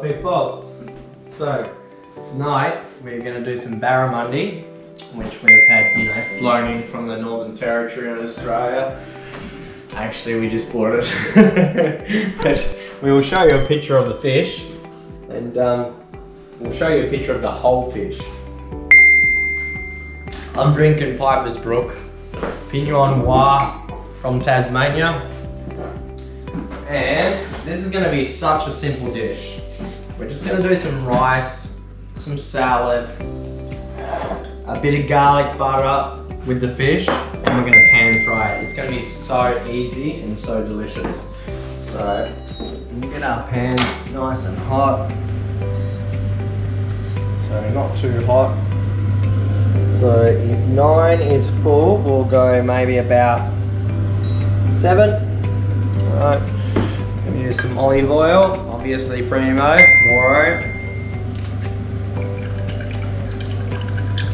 peoples. So tonight we're going to do some barramundi, which we've had, flown in from the Northern Territory of Australia. Actually, we just bought it. But we will show you a picture of the fish, and we'll show you a picture of the whole fish. I'm drinking Piper's Brook, Pinot Noir from Tasmania. And this is going to be such a simple dish. We're just going to do some rice, some salad, a bit of garlic butter with the fish, and we're going to pan fry it. It's going to be so easy and so delicious. So we'll get our pan nice and hot. So not too hot. So if 9 is full, we'll go maybe about 7. Alright. Use some olive oil, obviously Primo, Moro.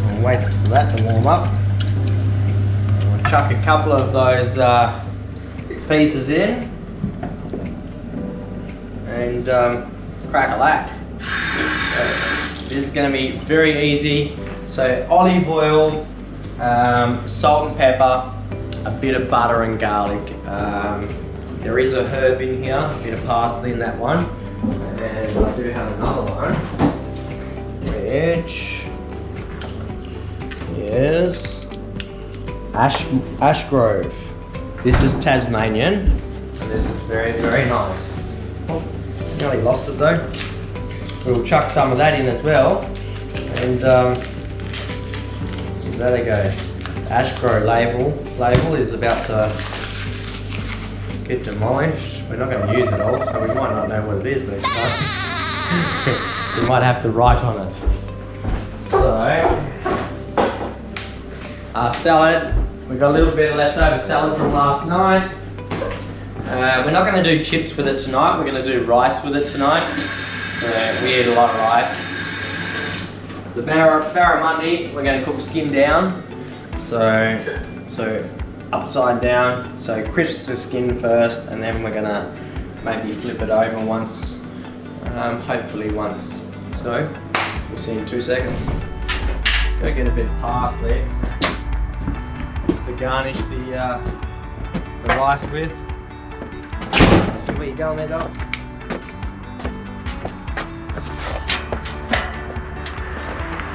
I'll wait for that to warm up. I'll chuck a couple of those pieces in and crack a lack. So this is going to be very easy. So olive oil, salt and pepper, a bit of butter and garlic. There is a herb in here, a bit of parsley in that one, and I do have another one, which is Ash Grove. This is Tasmanian, and this is very, very nice. Oh, nearly lost it though. We'll chuck some of that in as well, and there they go. Ash Grove label is about to get demolished. We're not going to use it all, so we might not know what it is next time. We might have to write on it. So, our salad, we've got a little bit of leftover salad from last night. We're not going to do chips with it tonight, we're going to do rice with it tonight. We eat a lot of rice. The barramundi, we're going to cook skin down. So upside down, so crisp the skin first, and then we're gonna maybe flip it over once, hopefully once. So we'll see in 2 seconds. Go get a bit of parsley to garnish the rice with. See where you're going there, dog?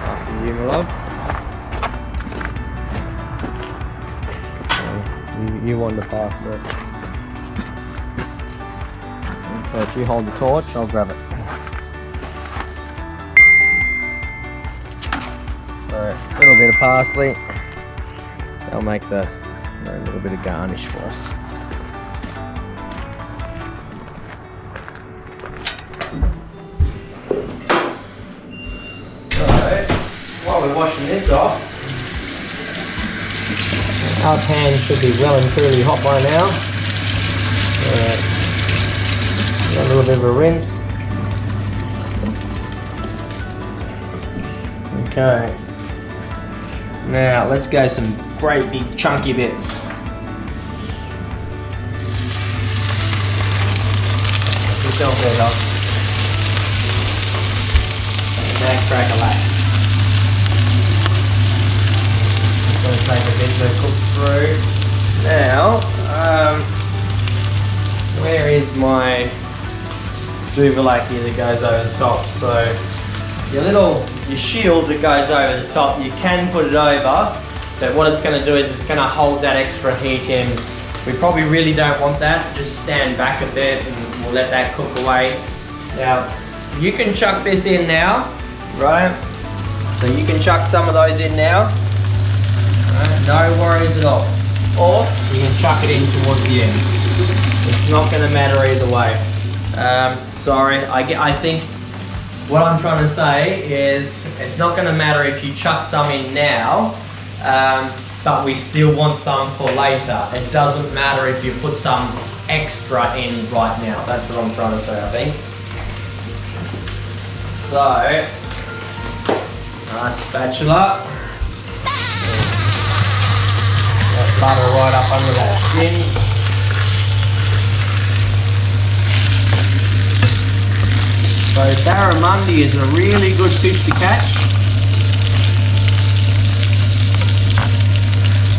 After you, my love. You want the pasta. So if you hold the torch, I'll grab it. So a little bit of parsley. That'll make the little bit of garnish for us. So while we're washing this off, our pan should be well and truly hot by now. A little bit of a rinse. Okay. Now let's go some great big chunky bits. Yourself there, dog. Now crack a lack. Going to take a bit to cook through. Now, where is my duvallaki that goes over the top? So your shield that goes over the top, you can put it over, but what it's going to do is it's going to hold that extra heat in. We probably really don't want that. Just stand back a bit and we'll let that cook away. Now, you can chuck this in now, right? So you can chuck some of those in now. No worries at all. Or you can chuck it in towards the end. It's not going to matter either way. Sorry, I think what I'm trying to say is it's not going to matter if you chuck some in now, but we still want some for later. It doesn't matter if you put some extra in right now. That's what I'm trying to say, I think. So, nice spatula. Butter right up under that skin. So barramundi is a really good fish to catch.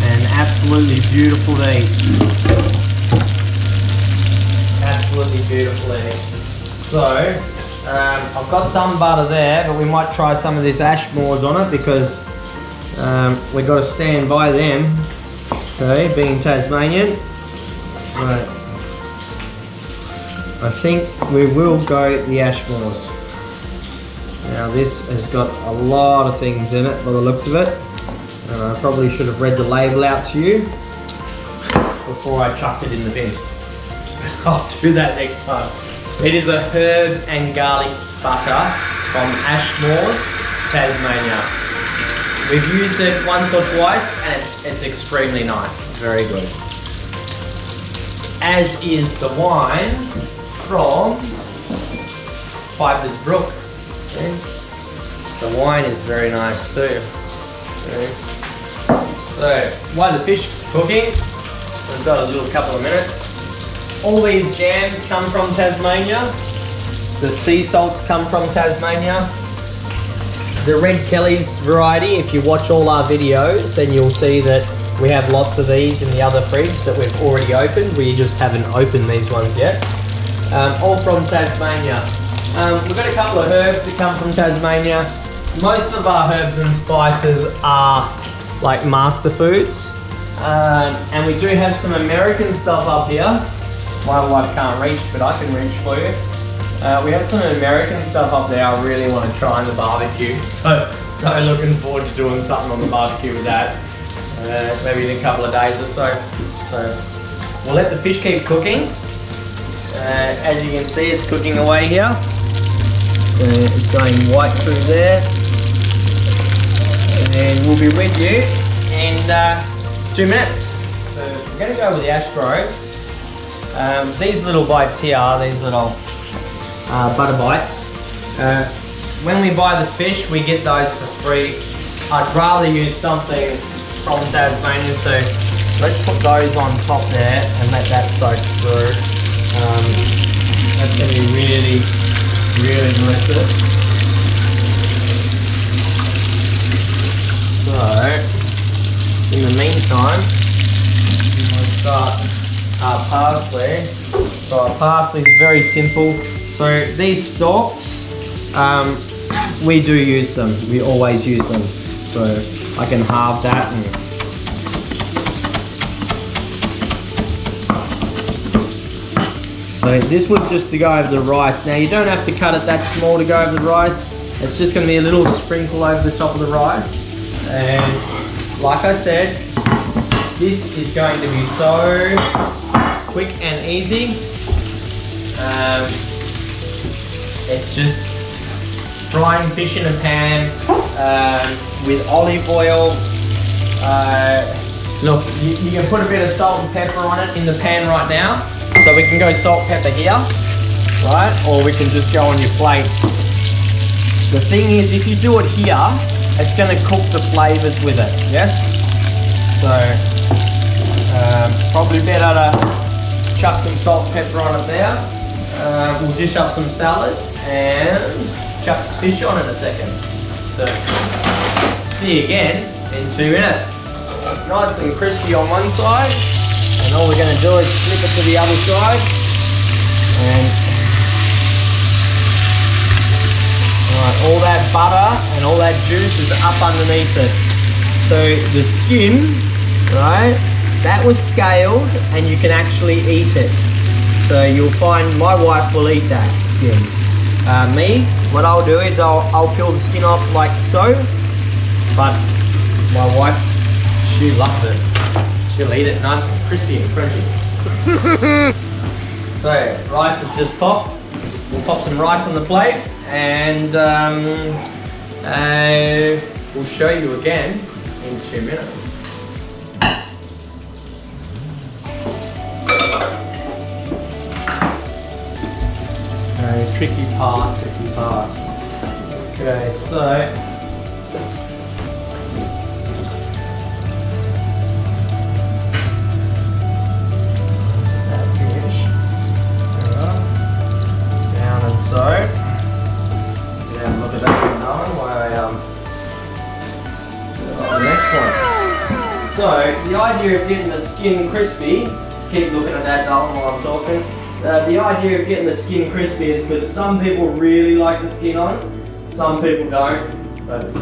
And absolutely beautiful to eat. Absolutely beautiful to eat. So, I've got some butter there, but we might try some of this Ashmore's on it because we've got to stand by them, okay, being Tasmanian. Right. I think we will go the Ashmore's. Now this has got a lot of things in it by the looks of it. And I probably should have read the label out to you before I chucked it in the bin. I'll do that next time. It is a herb and garlic butter from Ashmore's, Tasmania. We've used it once or twice and it's extremely nice, very good. As is the wine from Piper's Brook. Okay. The wine is very nice too. Okay. So while the fish is cooking, we've got a little couple of minutes. All these jams come from Tasmania. The sea salts come from Tasmania. The Red Kelly's variety, if you watch all our videos, then you'll see that we have lots of these in the other fridge that we've already opened. We just haven't opened these ones yet. All from Tasmania. We've got a couple of herbs that come from Tasmania. Most of our herbs and spices are like master foods. And we do have some American stuff up here. My wife can't reach, but I can reach for you. We have some American stuff up there I really want to try on the barbecue. So looking forward to doing something on the barbecue with that. Maybe in a couple of days or so. So we'll let the fish keep cooking. As you can see, it's cooking away here. It's going white through there. And we'll be with you in 2 minutes. So we're going to go with the ash groves. These little bites here are these little butter bites. When we buy the fish, we get those for free. I'd rather use something from Tasmania, so let's put those on top there and let that soak through. That's going to be really, really delicious. So, in the meantime, we'll start our parsley. So our parsley is very simple. So these stalks, we do use them. We always use them. So I can halve that. So this was just to go over the rice. Now you don't have to cut it that small to go over the rice. It's just going to be a little sprinkle over the top of the rice. And like I said, this is going to be so quick and easy. It's just frying fish in a pan with olive oil. Look, you can put a bit of salt and pepper on it in the pan right now. So we can go salt, pepper here, right? Or we can just go on your plate. The thing is, if you do it here, it's going to cook the flavors with it, yes? So, probably better to chuck some salt and pepper on it there. We'll dish up some salad and chuck the fish on in a second. So, see you again in 2 minutes. Nice and crispy on one side. And all we're going to do is flip it to the other side. And all that butter and all that juice is up underneath it. So the skin, right, that was scaled and you can actually eat it. So you'll find my wife will eat that skin. Me, what I'll do is I'll peel the skin off like so. But my wife, she loves it. She'll eat it nice and crispy and crunchy. So, rice is just popped. We'll pop some rice on the plate and we'll show you again in 2 minutes. Tricky part. Okay, so so, So the idea of getting the skin crispy, keep looking at that darling while I'm talking. The idea of getting the skin crispy is because some people really like the skin on, some people don't. But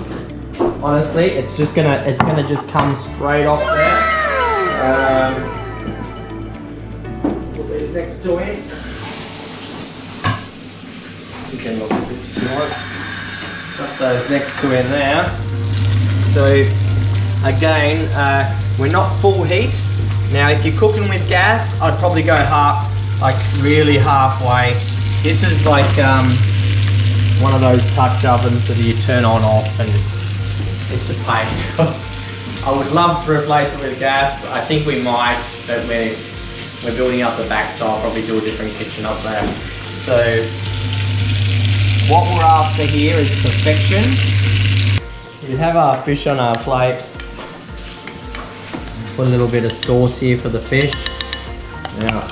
honestly, it's gonna just come straight off there. Put these next to it. You can look at this if you want. Put those next to in there. So again, we're not full heat. Now if you're cooking with gas, I'd probably go really halfway. This is like one of those touch ovens that you turn on off and it's a pain. I would love to replace it with gas. I think we might, but we're building up the back, so I'll probably do a different kitchen up there. So what we're after here is perfection. We have our fish on our plate. Put a little bit of sauce here for the fish. Now,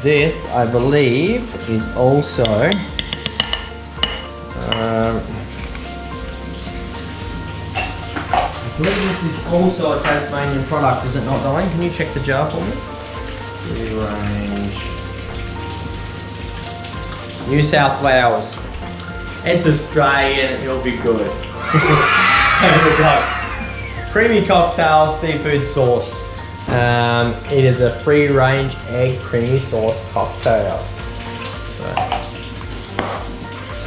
this, I believe, is also this is also a Tasmanian product, is it not, darling? Can you check the jar for me? Free range. New South Wales. It's Australian, it'll be good. So we've got creamy cocktail seafood sauce. It is a free range egg creamy sauce cocktail. So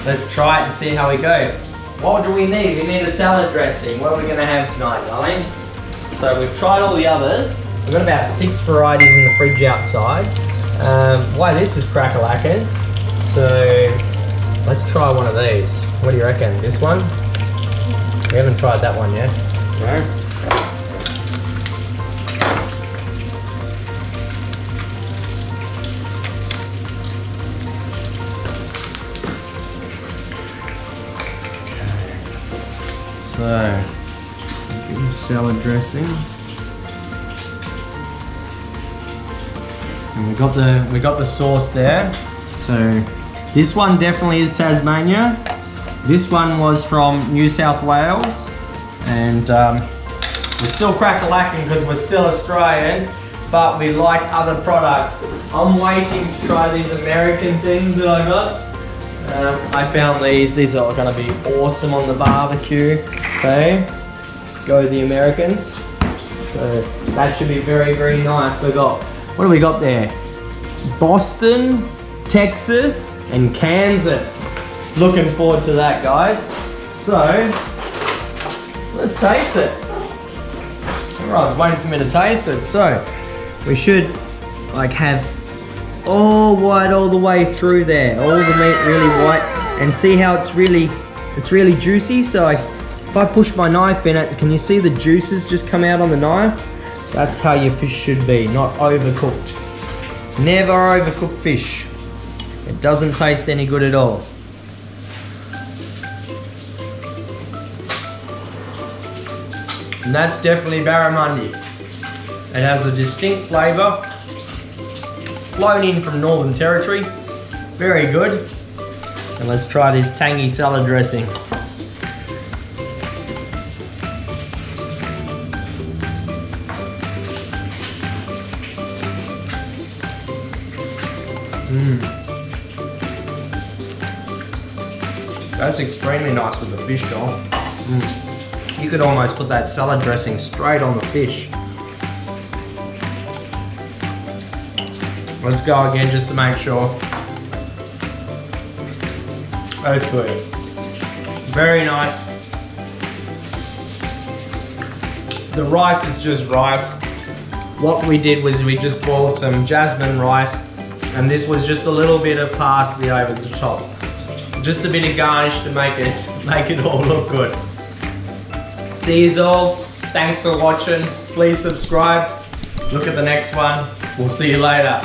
let's try it and see how we go. What do we need? We need a salad dressing. What are we going to have tonight, darling? So we've tried all the others. We've got about 6 varieties in the fridge outside. Why this is crack-a-lacking. So let's try one of these. What do you reckon? This one? We haven't tried that one yet. No? So, salad dressing, and we got the sauce there. So this one definitely is Tasmania. This one was from New South Wales, and we're still crack-a-lacking because we're still Australian, but we like other products. I'm waiting to try these American things that I got. I found these are going to be awesome on the barbecue. Okay, go the Americans. So that should be very, very nice. We got, what do we got there? Boston, Texas, and Kansas. Looking forward to that, guys. So let's taste it. Everyone's waiting for me to taste it. So we should like have all white all the way through there, all the meat really white, and see how it's really juicy. So if I push my knife in it, can you see the juices just come out on the knife? That's how your fish should be, not overcooked. Never overcook fish. It doesn't taste any good at all. And that's definitely barramundi. It has a distinct flavour. Flown in from Northern Territory. Very good. And let's try this tangy salad dressing. That's extremely nice with the fish, Joel. You could almost put that salad dressing straight on the fish. Let's go again just to make sure. That's good. Very nice. The rice is just rice. What we did was we just boiled some jasmine rice, and this was just a little bit of parsley over the top. Just a bit of garnish to make it all look good. See you all. Thanks for watching. Please subscribe. Look at the next one. We'll see you later.